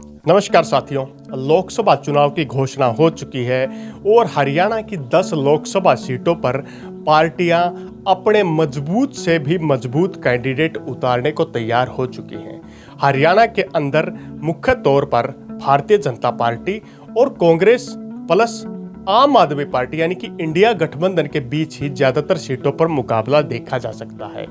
नमस्कार साथियों, लोकसभा चुनाव की घोषणा हो चुकी है और हरियाणा की 10 लोकसभा सीटों पर पार्टियां अपने मजबूत से भी मजबूत कैंडिडेट उतारने को तैयार हो चुकी हैं। हरियाणा के अंदर मुख्य तौर पर भारतीय जनता पार्टी और कांग्रेस प्लस आम आदमी पार्टी यानी कि इंडिया गठबंधन के बीच ही ज्यादातर सीटों पर मुकाबला देखा जा सकता है।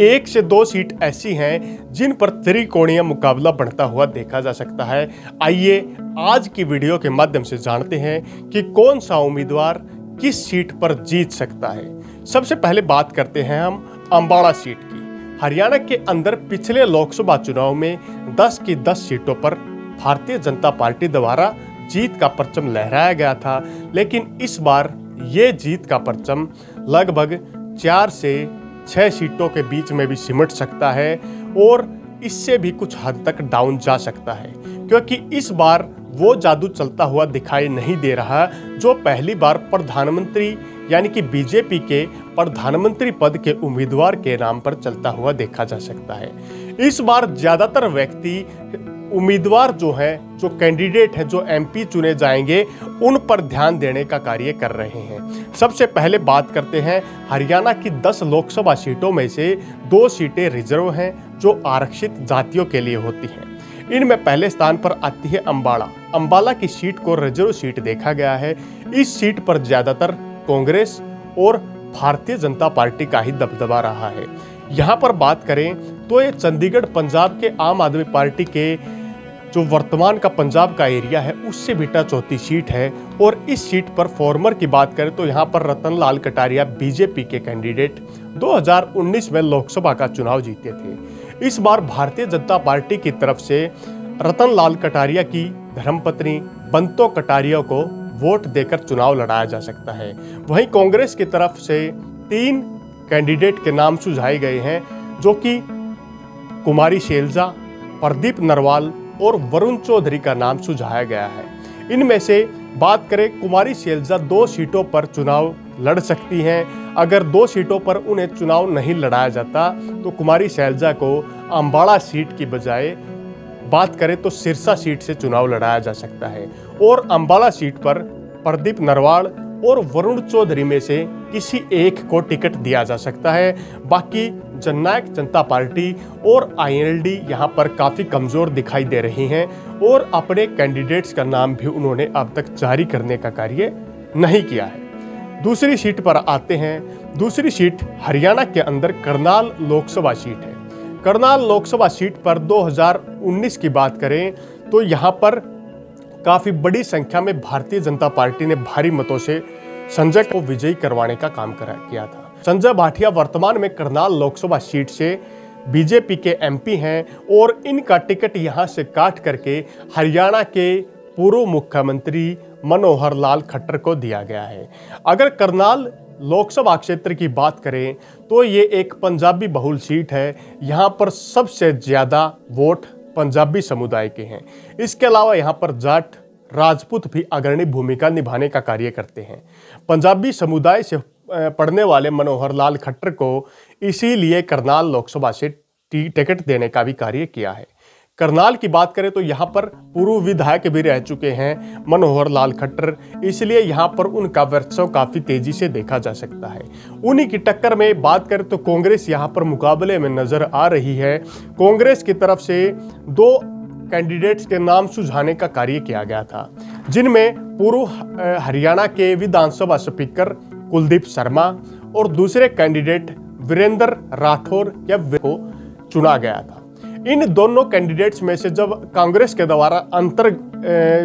1 से 2 सीट ऐसी हैं जिन पर त्रिकोणीय मुकाबला बढ़ता हुआ देखा जा सकता है। आइए आज की वीडियो के माध्यम से जानते हैं कि कौन सा उम्मीदवार किस सीट पर जीत सकता है। सबसे पहले बात करते हैं हम अंबाला सीट की। हरियाणा के अंदर पिछले लोकसभा चुनाव में 10 की 10 सीटों पर भारतीय जनता पार्टी द्वारा जीत का परचम लहराया गया था, लेकिन इस बार ये जीत का परचम लगभग 4 से 6 सीटों के बीच में भी सिमट सकता है और इससे भी कुछ हद तक डाउन जा सकता है, क्योंकि इस बार वो जादू चलता हुआ दिखाई नहीं दे रहा जो पहली बार प्रधानमंत्री यानी कि बीजेपी के प्रधानमंत्री पद के उम्मीदवार के नाम पर चलता हुआ देखा जा सकता है। इस बार ज्यादातर व्यक्ति उम्मीदवार जो हैं, जो कैंडिडेट हैं, जो एमपी चुने जाएंगे उन पर ध्यान देने का कार्य कर रहे हैं। सबसे पहले बात करते हैं हरियाणा की 10 लोकसभा सीटों में से 2 सीटें रिजर्व हैं जो आरक्षित जातियों के लिए होती हैं। इनमें पहले स्थान पर आती है अंबाला की सीट को रिजर्व सीट देखा गया है। इस सीट पर ज्यादातर कांग्रेस और भारतीय जनता पार्टी का ही दबदबा रहा है। यहाँ पर बात करें तो ये चंडीगढ़ पंजाब के आम आदमी पार्टी के जो वर्तमान का पंजाब का एरिया है उससे भी टच होती सीट है। और इस सीट पर फॉर्मर की बात करें तो यहाँ पर रतन लाल कटारिया बीजेपी के कैंडिडेट 2019 में लोकसभा का चुनाव जीते थे। इस बार भारतीय जनता पार्टी की तरफ से रतन लाल कटारिया की धर्मपत्नी बंतो कटारिया को वोट देकर चुनाव लड़ाया जा सकता है। वहीं कांग्रेस की तरफ से 3 कैंडिडेट के नाम सुझाए गए हैं जो कि कुमारी शैलजा, प्रदीप नरवाल और वरुण चौधरी का नाम सुझाया गया है। इनमें से बात करें, कुमारी शैलजा 2 सीटों पर चुनाव लड़ सकती हैं। अगर 2 सीटों पर उन्हें चुनाव नहीं लड़ाया जाता तो कुमारी शैलजा को अंबाला सीट की बजाय बात करें तो सिरसा सीट से चुनाव लड़ाया जा सकता है और अंबाला सीट पर प्रदीप नरवाल और वरुण चौधरी में से किसी एक को टिकट दिया जा सकता है। बाकी जननायक जनता पार्टी और आईएनएलडी यहाँ पर काफ़ी कमज़ोर दिखाई दे रही हैं और अपने कैंडिडेट्स का नाम भी उन्होंने अब तक जारी करने का कार्य नहीं किया है। दूसरी सीट पर आते हैं। दूसरी सीट हरियाणा के अंदर करनाल लोकसभा सीट है। करनाल लोकसभा सीट पर 2019 की बात करें तो यहाँ पर काफ़ी बड़ी संख्या में भारतीय जनता पार्टी ने भारी मतों से संजय को विजयी करवाने का काम किया था। संजय भाटिया वर्तमान में करनाल लोकसभा सीट से बीजेपी के एमपी हैं और इनका टिकट यहां से काट करके हरियाणा के पूर्व मुख्यमंत्री मनोहर लाल खट्टर को दिया गया है। अगर करनाल लोकसभा क्षेत्र की बात करें तो ये एक पंजाबी बहुल सीट है। यहाँ पर सबसे ज़्यादा वोट पंजाबी समुदाय के हैं। इसके अलावा यहाँ पर जाट राजपूत भी अग्रणी भूमिका निभाने का कार्य करते हैं। पंजाबी समुदाय से पढ़ने वाले मनोहर लाल खट्टर को इसीलिए करनाल लोकसभा से टिकट देने का भी कार्य किया है। करनाल की बात करें तो यहाँ पर पूर्व विधायक भी रह चुके हैं मनोहर लाल खट्टर, इसलिए यहाँ पर उनका वर्चस्व काफ़ी तेजी से देखा जा सकता है। उन्हीं की टक्कर में बात करें तो कांग्रेस यहाँ पर मुकाबले में नजर आ रही है। कांग्रेस की तरफ से 2 कैंडिडेट्स के नाम सुझाने का कार्य किया गया था, जिनमें पूर्व हरियाणा के विधानसभा स्पीकर कुलदीप शर्मा और दूसरे कैंडिडेट वीरेंद्र राठौर को चुना गया था। इन दोनों कैंडिडेट्स में से जब कांग्रेस के द्वारा अंतर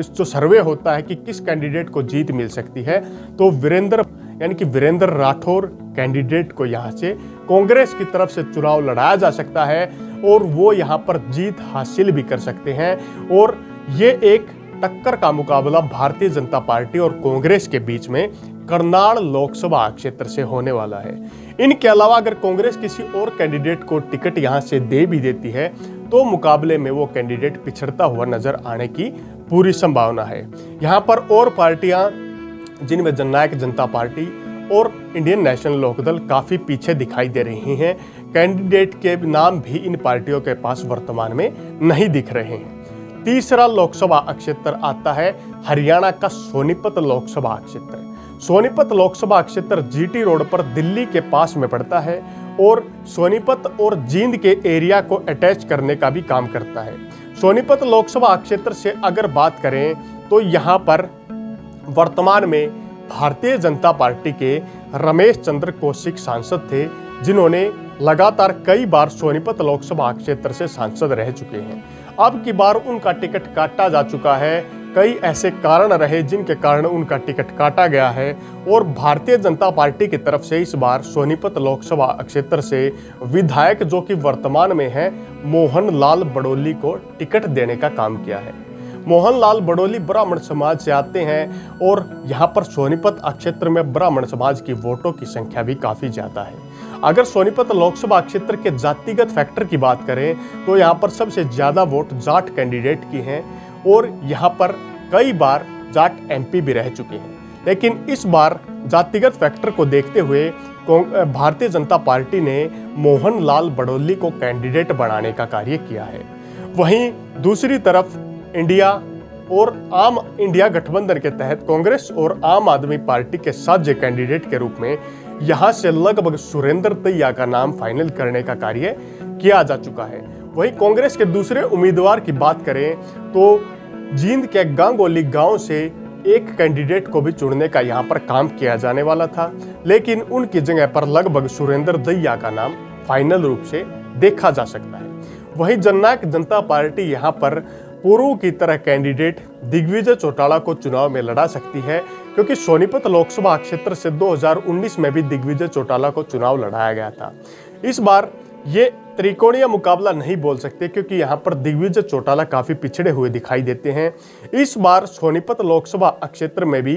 जो सर्वे होता है कि किस कैंडिडेट को जीत मिल सकती है तो वीरेंद्र राठौर कैंडिडेट को यहाँ से कांग्रेस की तरफ से चुनाव लड़ाया जा सकता है और वो यहाँ पर जीत हासिल भी कर सकते हैं। और ये एक टक्कर का मुकाबला भारतीय जनता पार्टी और कांग्रेस के बीच में करनाल लोकसभा क्षेत्र से होने वाला है। इनके अलावा अगर कांग्रेस किसी और कैंडिडेट को टिकट यहां से दे भी देती है तो मुकाबले में वो कैंडिडेट पिछड़ता हुआ नजर आने की पूरी संभावना है। यहां पर और पार्टियां जिनमें जननायक जनता पार्टी और इंडियन नेशनल लोकदल काफ़ी पीछे दिखाई दे रही हैं। कैंडिडेट के नाम भी इन पार्टियों के पास वर्तमान में नहीं दिख रहे हैं। तीसरा लोकसभा क्षेत्र आता है हरियाणा का सोनीपत लोकसभा क्षेत्र। सोनीपत लोकसभा क्षेत्र जीटी रोड पर दिल्ली के पास में पड़ता है और सोनीपत और जींद के एरिया को अटैच करने का भी काम करता है। सोनीपत लोकसभा क्षेत्र से अगर बात करें तो यहाँ पर वर्तमान में भारतीय जनता पार्टी के रमेश चंद्र कौशिक सांसद थे, जिन्होंने लगातार कई बार सोनीपत लोकसभा क्षेत्र से सांसद रह चुके हैं। अब की बार उनका टिकट काटा जा चुका है। कई ऐसे कारण रहे जिनके कारण उनका टिकट काटा गया है और भारतीय जनता पार्टी की तरफ से इस बार सोनीपत लोकसभा क्षेत्र से विधायक जो कि वर्तमान में है मोहन लाल बड़ोली को टिकट देने का काम किया है। मोहन लाल बड़ोली ब्राह्मण समाज से आते हैं और यहाँ पर सोनीपत क्षेत्र में ब्राह्मण समाज की वोटों की संख्या भी काफ़ी ज़्यादा है। अगर सोनीपत लोकसभा क्षेत्र के जातिगत फैक्टर की बात करें तो यहाँ पर सबसे ज़्यादा वोट जाट कैंडिडेट की हैं और यहाँ पर कई बार जाट एमपी भी रह चुके हैं। लेकिन इस बार जातिगत फैक्टर को देखते हुए भारतीय जनता पार्टी ने मोहन लाल बड़ोली को कैंडिडेट बनाने का कार्य किया है। वहीं दूसरी तरफ इंडिया और आम इंडिया गठबंधन के तहत कांग्रेस और आम आदमी पार्टी के साझे कैंडिडेट के रूप में यहां से लगभग सुरेंद्र दैया का नाम फाइनल करने का कार्य किया जा चुका है। वहीं कांग्रेस के दूसरे उम्मीदवार की बात करें तो जींद के गांगोली गांव से एक कैंडिडेट को भी चुनने का यहां पर काम किया जाने वाला था, लेकिन उनकी जगह पर लगभग सुरेंद्र दैया का नाम फाइनल रूप से देखा जा सकता है। वहीं जननायक जनता पार्टी यहां पर पूर्व की तरह कैंडिडेट दिग्विजय चौटाला को चुनाव में लड़ा सकती है, क्योंकि सोनीपत लोकसभा क्षेत्र से 2019 में भी दिग्विजय चौटाला को चुनाव लड़ाया गया था। इस बार ये त्रिकोणीय मुकाबला नहीं बोल सकते क्योंकि यहाँ पर दिग्विजय चौटाला काफी पिछड़े हुए दिखाई देते हैं। इस बार सोनीपत लोकसभा क्षेत्र में भी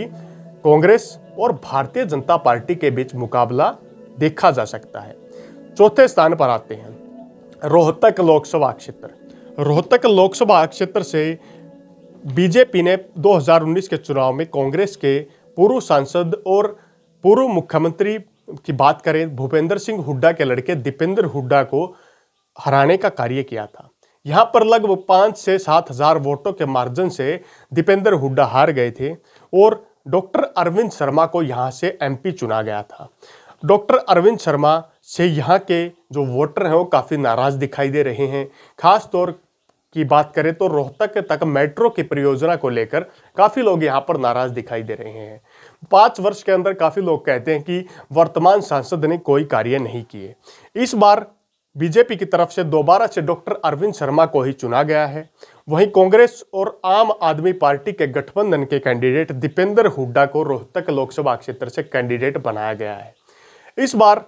कांग्रेस और भारतीय जनता पार्टी के बीच मुकाबला देखा जा सकता है। चौथे स्थान पर आते हैं रोहतक लोकसभा क्षेत्र। रोहतक लोकसभा क्षेत्र से बीजेपी ने 2019 के चुनाव में कांग्रेस के पूर्व सांसद और पूर्व मुख्यमंत्री की बात करें भूपेंद्र सिंह हुड्डा के लड़के दीपेंद्र हुड्डा को हराने का कार्य किया था। यहां पर लगभग 5 से 7 हजार वोटों के मार्जिन से दीपेंद्र हुड्डा हार गए थे और डॉक्टर अरविंद शर्मा को यहां से एमपी चुना गया था। डॉक्टर अरविंद शर्मा से यहाँ के जो वोटर हैं वो काफ़ी नाराज़ दिखाई दे रहे हैं। खास तौर की बात करें तो रोहतक तक मेट्रो की परियोजना को लेकर काफ़ी लोग यहाँ पर नाराज़ दिखाई दे रहे हैं। 5 वर्ष के अंदर काफ़ी लोग कहते हैं कि वर्तमान सांसद ने कोई कार्य नहीं किए। इस बार बीजेपी की तरफ से दोबारा से डॉक्टर अरविंद शर्मा को ही चुना गया है। वहीं कांग्रेस और आम आदमी पार्टी के गठबंधन के कैंडिडेट दीपेंद्र हुड्डा को रोहतक लोकसभा क्षेत्र से कैंडिडेट बनाया गया है। इस बार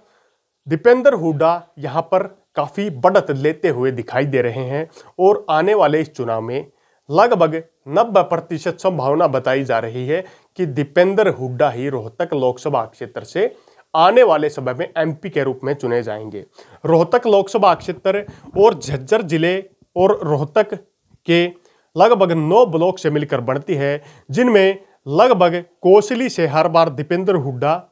दीपेंद्र हुड्डा यहां पर काफ़ी बढ़त लेते हुए दिखाई दे रहे हैं और आने वाले इस चुनाव में लगभग 90% संभावना बताई जा रही है कि दीपेंद्र हुड्डा ही रोहतक लोकसभा क्षेत्र से आने वाले समय में एमपी के रूप में चुने जाएंगे। रोहतक लोकसभा क्षेत्र और झज्जर जिले और रोहतक के लगभग 9 ब्लॉक से मिलकर बनती है, जिनमें लगभग कोसली से हर बार दीपेंद्र हुड्डा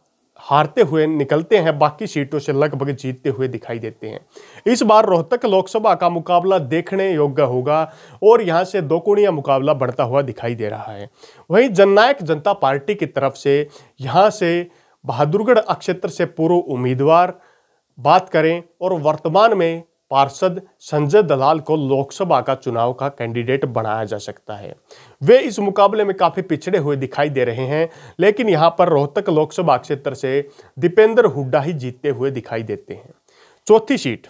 हारते हुए निकलते हैं, बाकी सीटों से लगभग जीतते हुए दिखाई देते हैं। इस बार रोहतक लोकसभा का मुकाबला देखने योग्य होगा और यहां से 2 कोणीय मुकाबला बढ़ता हुआ दिखाई दे रहा है। वहीं जननायक जनता पार्टी की तरफ से यहां से बहादुरगढ़ क्षेत्र से पूर्व उम्मीदवार बात करें और वर्तमान में पार्षद संजय दलाल को लोकसभा का चुनाव का कैंडिडेट बनाया जा सकता है। वे इस मुकाबले में काफ़ी पिछड़े हुए दिखाई दे रहे हैं, लेकिन यहां पर रोहतक लोकसभा क्षेत्र से दीपेंद्र हुड्डा ही जीतते हुए दिखाई देते हैं। चौथी सीट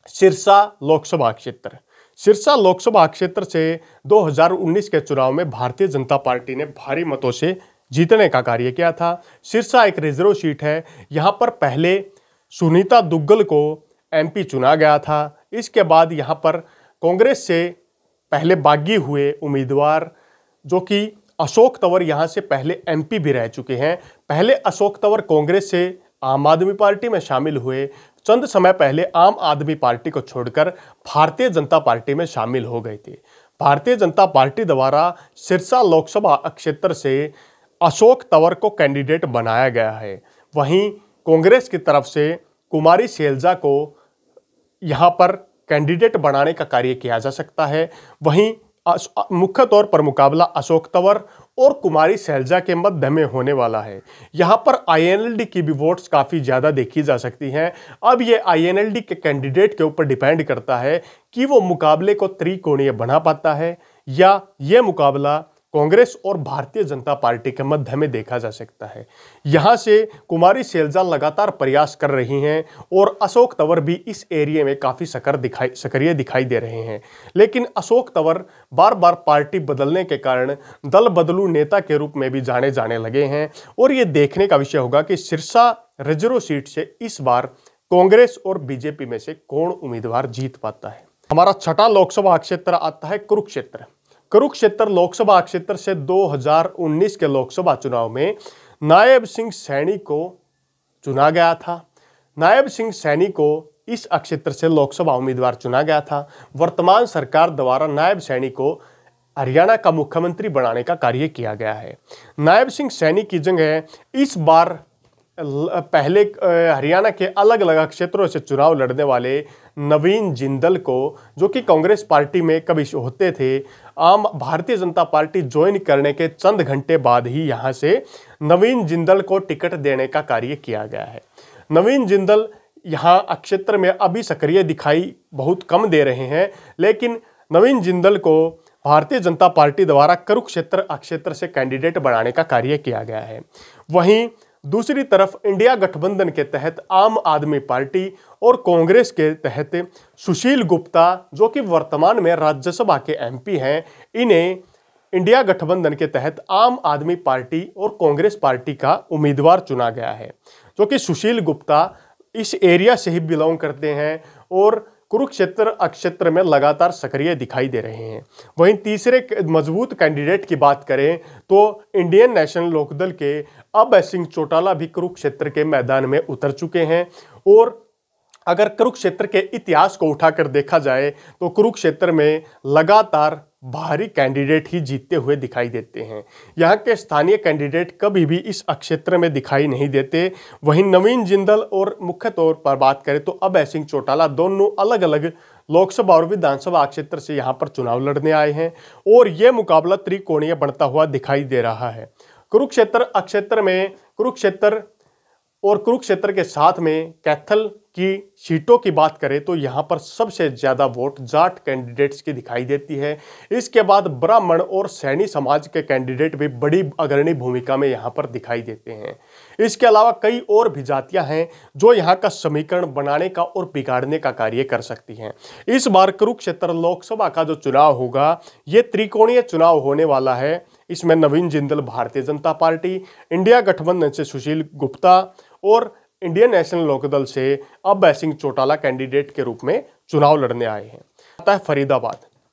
सिरसा लोकसभा क्षेत्र। सिरसा लोकसभा क्षेत्र से 2019 के चुनाव में भारतीय जनता पार्टी ने भारी मतों से जीतने का कार्य किया था। सिरसा एक रिजर्व सीट है। यहाँ पर पहले सुनीता दुग्गल को एमपी चुना गया था। इसके बाद यहाँ पर कांग्रेस से पहले बागी हुए उम्मीदवार जो कि अशोक तंवर यहाँ से पहले एमपी भी रह चुके हैं। पहले अशोक तंवर कांग्रेस से आम आदमी पार्टी में शामिल हुए, चंद समय पहले आम आदमी पार्टी को छोड़कर भारतीय जनता पार्टी में शामिल हो गए थे। भारतीय जनता पार्टी द्वारा सिरसा लोकसभा क्षेत्र से अशोक तंवर को कैंडिडेट बनाया गया है। वहीं कांग्रेस की तरफ से कुमारी शैलजा को यहाँ पर कैंडिडेट बनाने का कार्य किया जा सकता है। वहीं मुख्य तौर पर मुकाबला अशोक तंवर और कुमारी शैलजा के मध्य में होने वाला है। यहां पर आईएनएलडी की भी वोट्स काफ़ी ज़्यादा देखी जा सकती हैं। अब ये आईएनएलडी के कैंडिडेट के ऊपर डिपेंड करता है कि वो मुकाबले को त्रिकोणीय बना पाता है या ये मुकाबला कांग्रेस और भारतीय जनता पार्टी के मध्य में देखा जा सकता है। यहां से कुमारी शैलजा लगातार प्रयास कर रही हैं और अशोक तंवर भी इस एरिया में काफ़ी सक्रिय दिखाई दे रहे हैं। लेकिन अशोक तंवर बार बार पार्टी बदलने के कारण दल बदलू नेता के रूप में भी जाने लगे हैं और ये देखने का विषय होगा कि सिरसा रिजर्व सीट से इस बार कांग्रेस और बीजेपी में से कौन उम्मीदवार जीत पाता है। हमारा छठा लोकसभा क्षेत्र आता है कुरुक्षेत्र। कुरुक्षेत्र लोकसभा क्षेत्र से 2019 के लोकसभा चुनाव में नायब सिंह सैनी को चुना गया था। नायब सिंह सैनी को इस क्षेत्र से लोकसभा उम्मीदवार चुना गया था। वर्तमान सरकार द्वारा नायब सैनी को हरियाणा का मुख्यमंत्री बनाने का कार्य किया गया है। नायब सिंह सैनी की जगह इस बार पहले हरियाणा के अलग अलग क्षेत्रों से चुनाव लड़ने वाले नवीन जिंदल को, जो कि कांग्रेस पार्टी में कभी होते थे, आम भारतीय जनता पार्टी ज्वाइन करने के चंद घंटे बाद ही यहां से नवीन जिंदल को टिकट देने का कार्य किया गया है। नवीन जिंदल यहां क्षेत्र में अभी सक्रिय दिखाई बहुत कम दे रहे हैं, लेकिन नवीन जिंदल को भारतीय जनता पार्टी द्वारा कुरुक्षेत्र क्षेत्र से कैंडिडेट बनाने का कार्य किया गया है। वहीं दूसरी तरफ इंडिया गठबंधन के तहत आम आदमी पार्टी और कांग्रेस के तहत सुशील गुप्ता, जो कि वर्तमान में राज्यसभा के एमपी हैं, इन्हें इंडिया गठबंधन के तहत आम आदमी पार्टी और कांग्रेस पार्टी का उम्मीदवार चुना गया है। जो कि सुशील गुप्ता इस एरिया से ही बिलोंग करते हैं और कुरुक्षेत्र क्षेत्र में लगातार सक्रिय दिखाई दे रहे हैं। वहीं तीसरे मजबूत कैंडिडेट की बात करें तो इंडियन नेशनल लोकदल के अभय सिंह चौटाला भी कुरुक्षेत्र के मैदान में उतर चुके हैं। और अगर कुरुक्षेत्र के इतिहास को उठाकर देखा जाए तो कुरुक्षेत्र में लगातार भारी कैंडिडेट ही जीतते हुए दिखाई देते हैं। यहाँ के स्थानीय कैंडिडेट कभी भी इस क्षेत्र में दिखाई नहीं देते। वहीं नवीन जिंदल और मुख्य तौर पर बात करें तो अभय सिंह चौटाला दोनों अलग अलग लोकसभा और विधानसभा क्षेत्र से यहाँ पर चुनाव लड़ने आए हैं और ये मुकाबला त्रिकोणीय बनता हुआ दिखाई दे रहा है। कुरुक्षेत्र क्षेत्र में कुरुक्षेत्र के साथ में कैथल की सीटों की बात करें तो यहाँ पर सबसे ज़्यादा वोट जाट कैंडिडेट्स की दिखाई देती है। इसके बाद ब्राह्मण और सैनी समाज के कैंडिडेट भी बड़ी अग्रणी भूमिका में यहाँ पर दिखाई देते हैं। इसके अलावा कई और भी जातियाँ हैं जो यहाँ का समीकरण बनाने का और बिगाड़ने का कार्य कर सकती हैं। इस बार कुरुक्षेत्र लोकसभा का जो चुनाव होगा ये त्रिकोणीय चुनाव होने वाला है। इसमें नवीन जिंदल भारतीय जनता पार्टी, इंडिया गठबंधन से सुशील गुप्ता और इंडियन नेशनल लोकदल से अभय सिंह चौटाला कैंडिडेट के रूप में चुनाव लड़ने आए हैं। आता है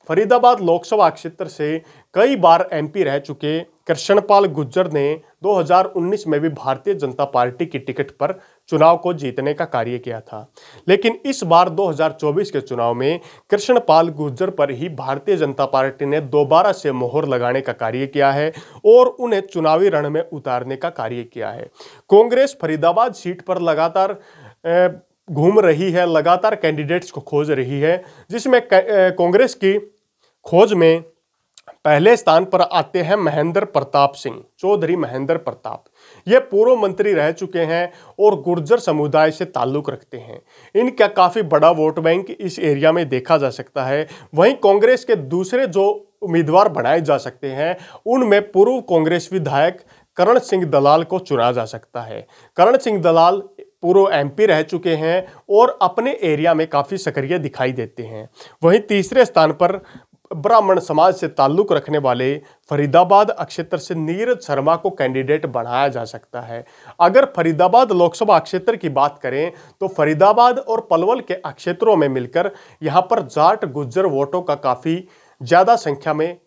फरीदाबाद लोकसभा क्षेत्र से कई बार एमपी रह चुके कृष्णपाल गुर्जर ने 2019 में भी भारतीय जनता पार्टी की टिकट पर चुनाव को जीतने का कार्य किया था। लेकिन इस बार 2024 के चुनाव में कृष्णपाल गुर्जर पर ही भारतीय जनता पार्टी ने दोबारा से मोहर लगाने का कार्य किया है और उन्हें चुनावी रण में उतारने का कार्य किया है। कांग्रेस फरीदाबाद सीट पर लगातार घूम रही है, लगातार कैंडिडेट्स को खोज रही है, जिसमें कांग्रेस की खोज में पहले स्थान पर आते हैं महेंद्र प्रताप सिंह, चौधरी महेंद्र प्रताप। ये पूर्व मंत्री रह चुके हैं और गुर्जर समुदाय से ताल्लुक रखते हैं। इनका काफ़ी बड़ा वोट बैंक इस एरिया में देखा जा सकता है। वहीं कांग्रेस के दूसरे जो उम्मीदवार बनाए जा सकते हैं उनमें पूर्व कांग्रेस विधायक करण सिंह दलाल को चुना जा सकता है। करण सिंह दलाल पूर्व एमपी रह चुके हैं और अपने एरिया में काफ़ी सक्रिय दिखाई देते हैं। वहीं तीसरे स्थान पर ब्राह्मण समाज से ताल्लुक रखने वाले फरीदाबाद क्षेत्र से नीरज शर्मा को कैंडिडेट बनाया जा सकता है। अगर फरीदाबाद लोकसभा क्षेत्र की बात करें तो फरीदाबाद और पलवल के क्षेत्रों में मिलकर यहां पर जाट गुर्जर वोटों का काफ़ी ज़्यादा संख्या में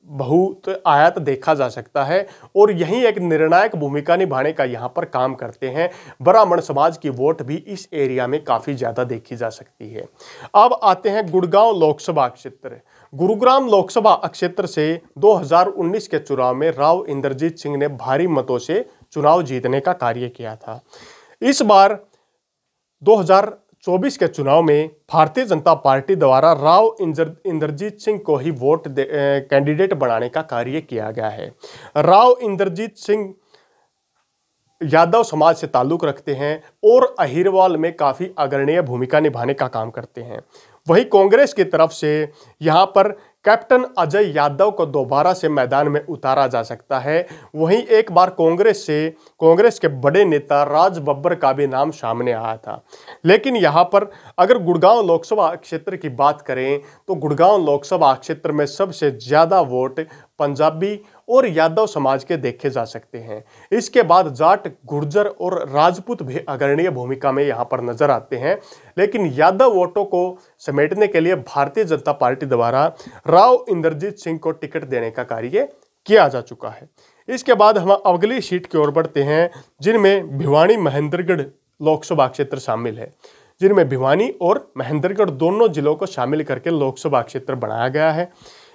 बहुत आयात देखा जा सकता है और यही एक निर्णायक भूमिका निभाने का यहाँ पर काम करते हैं। ब्राह्मण समाज की वोट भी इस एरिया में काफ़ी ज़्यादा देखी जा सकती है। अब आते हैं गुड़गांव लोकसभा क्षेत्र। गुरुग्राम लोकसभा क्षेत्र से 2019 के चुनाव में राव इंद्रजीत सिंह ने भारी मतों से चुनाव जीतने का कार्य किया था। इस बार 2024 के चुनाव में भारतीय जनता पार्टी द्वारा राव इंद्रजीत सिंह को ही कैंडिडेट बनाने का कार्य किया गया है। राव इंद्रजीत सिंह यादव समाज से ताल्लुक रखते हैं और अहिरवाल में काफ़ी अग्रणीय भूमिका निभाने का काम करते हैं। वहीं कांग्रेस की तरफ से यहाँ पर कैप्टन अजय यादव को दोबारा से मैदान में उतारा जा सकता है। वहीं एक बार कांग्रेस के बड़े नेता राज बब्बर का भी नाम सामने आया था। लेकिन यहाँ पर अगर गुड़गांव लोकसभा क्षेत्र की बात करें तो गुड़गांव लोकसभा क्षेत्र में सबसे ज़्यादा वोट पंजाबी और यादव समाज के देखे जा सकते हैं। इसके बाद जाट, गुर्जर और राजपूत भी अग्रणीय भूमिका में यहाँ पर नजर आते हैं। लेकिन यादव वोटों को समेटने के लिए भारतीय जनता पार्टी द्वारा राव इंद्रजीत सिंह को टिकट देने का कार्य किया जा चुका है। इसके बाद हम अगली सीट की ओर बढ़ते हैं, जिनमें भिवानी महेंद्रगढ़ लोकसभा क्षेत्र शामिल है। जिनमें भिवानी और महेंद्रगढ़ दोनों जिलों को शामिल करके लोकसभा क्षेत्र बनाया गया है।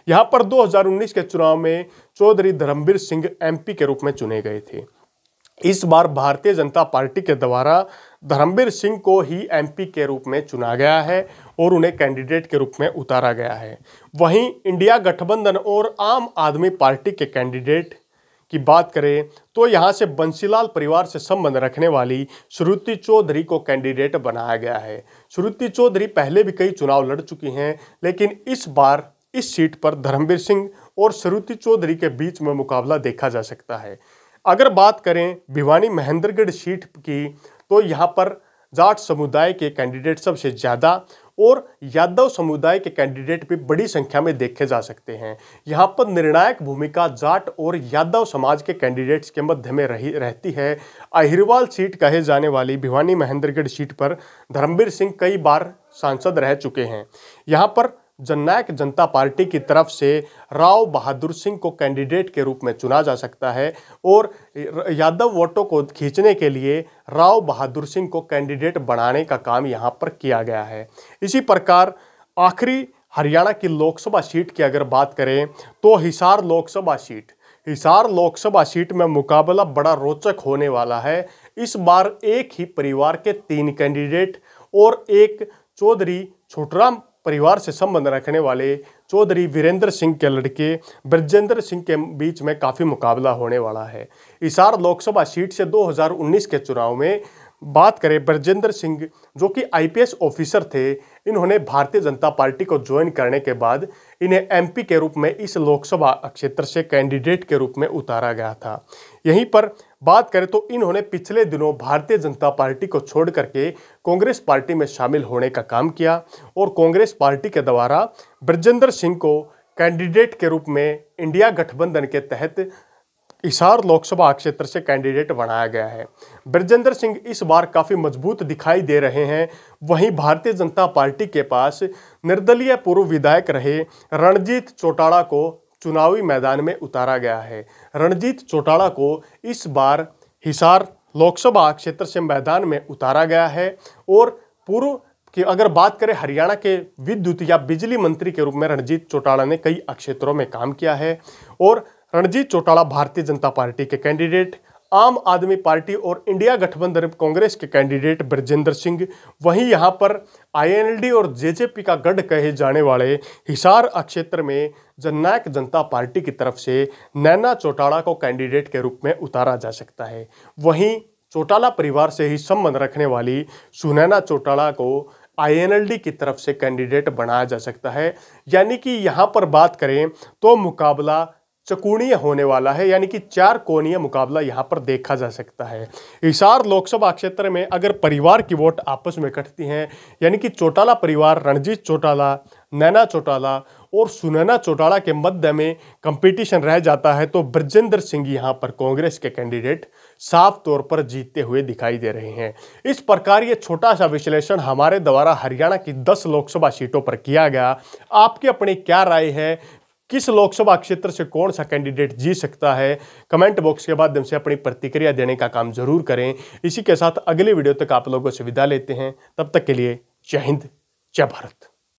यहाँ पर 2019 के चुनाव में चौधरी धर्मवीर सिंह एमपी के रूप में चुने गए थे। इस बार भारतीय जनता पार्टी के द्वारा धर्मवीर सिंह को ही एमपी के रूप में चुना गया है और उन्हें कैंडिडेट के रूप में उतारा गया है। वहीं इंडिया गठबंधन और आम आदमी पार्टी के कैंडिडेट की बात करें तो यहाँ से बंसीलाल परिवार से संबंध रखने वाली श्रुति चौधरी को कैंडिडेट बनाया गया है। श्रुति चौधरी पहले भी कई चुनाव लड़ चुकी हैं, लेकिन इस बार इस सीट पर धर्मवीर सिंह और श्रुति चौधरी के बीच में मुकाबला देखा जा सकता है। अगर बात करें भिवानी महेंद्रगढ़ सीट की तो यहाँ पर जाट समुदाय के कैंडिडेट सबसे ज़्यादा और यादव समुदाय के कैंडिडेट भी बड़ी संख्या में देखे जा सकते हैं। यहाँ पर निर्णायक भूमिका जाट और यादव समाज के कैंडिडेट्स के मध्य में रहती है। अहिरवाल सीट कहे जाने वाली भिवानी महेंद्रगढ़ सीट पर धर्मवीर सिंह कई बार सांसद रह चुके हैं। यहाँ पर जननायक जनता पार्टी की तरफ से राव बहादुर सिंह को कैंडिडेट के रूप में चुना जा सकता है और यादव वोटों को खींचने के लिए राव बहादुर सिंह को कैंडिडेट बनाने का काम यहां पर किया गया है। इसी प्रकार आखिरी हरियाणा की लोकसभा सीट की अगर बात करें तो हिसार लोकसभा सीट में मुकाबला बड़ा रोचक होने वाला है। इस बार एक ही परिवार के 3 कैंडिडेट और एक चौधरी छोटराम परिवार से संबंध रखने वाले चौधरी वीरेंद्र सिंह के लड़के ब्रजेंद्र सिंह के बीच में काफ़ी मुकाबला होने वाला है। हिसार लोकसभा सीट से 2019 के चुनाव में बात करें, ब्रजेंद्र सिंह जो कि आईपीएस ऑफिसर थे, इन्होंने भारतीय जनता पार्टी को ज्वाइन करने के बाद इन्हें एमपी के रूप में इस लोकसभा क्षेत्र से कैंडिडेट के रूप में उतारा गया था। यहीं पर बात करें तो इन्होंने पिछले दिनों भारतीय जनता पार्टी को छोड़ करके कांग्रेस पार्टी में शामिल होने का काम किया और कांग्रेस पार्टी के द्वारा ब्रजेंद्र सिंह को कैंडिडेट के रूप में इंडिया गठबंधन के तहत हिसार लोकसभा क्षेत्र से कैंडिडेट बनाया गया है। ब्रजेंद्र सिंह इस बार काफ़ी मजबूत दिखाई दे रहे हैं। वहीं भारतीय जनता पार्टी के पास निर्दलीय पूर्व विधायक रहे रणजीत चौटाला को चुनावी मैदान में उतारा गया है। रणजीत चौटाला को इस बार हिसार लोकसभा क्षेत्र से मैदान में उतारा गया है और पूर्व की अगर बात करें हरियाणा के विद्युत या बिजली मंत्री के रूप में रणजीत चौटाला ने कई क्षेत्रों में काम किया है और रणजीत चौटाला भारतीय जनता पार्टी के कैंडिडेट, आम आदमी पार्टी और इंडिया गठबंधन कांग्रेस के कैंडिडेट ब्रजेंद्र सिंह, वहीं यहां पर आईएनएलडी और जेजेपी का गढ़ कहे जाने वाले हिसार क्षेत्र में जननायक जनता पार्टी की तरफ से नैना चौटाला को कैंडिडेट के रूप में उतारा जा सकता है। वहीं चौटाला परिवार से ही संबंध रखने वाली सुनैना चौटाला को आईएनएलडी की तरफ से कैंडिडेट बनाया जा सकता है। यानी कि यहाँ पर बात करें तो मुकाबला चकुणीय होने वाला है, यानी कि 4 कोणीय मुकाबला यहाँ पर देखा जा सकता है। हिसार लोकसभा क्षेत्र में अगर परिवार की वोट आपस में कटती हैं, यानी कि चौटाला परिवार, रणजीत चौटाला, नैना चौटाला और सुनैना चौटाला के मध्य में कंपटीशन रह जाता है, तो ब्रजेंद्र सिंह यहाँ पर कांग्रेस के कैंडिडेट साफ तौर पर जीतते हुए दिखाई दे रहे हैं। इस प्रकार ये छोटा सा विश्लेषण हमारे द्वारा हरियाणा की 10 लोकसभा सीटों पर किया गया। आपकी अपनी क्या राय है, किस लोकसभा क्षेत्र से कौन सा कैंडिडेट जीत सकता है? कमेंट बॉक्स के माध्यम से अपनी प्रतिक्रिया देने का काम जरूर करें। इसी के साथ अगले वीडियो तक आप लोगों से विदा लेते हैं। तब तक के लिए जय हिंद, जय भारत।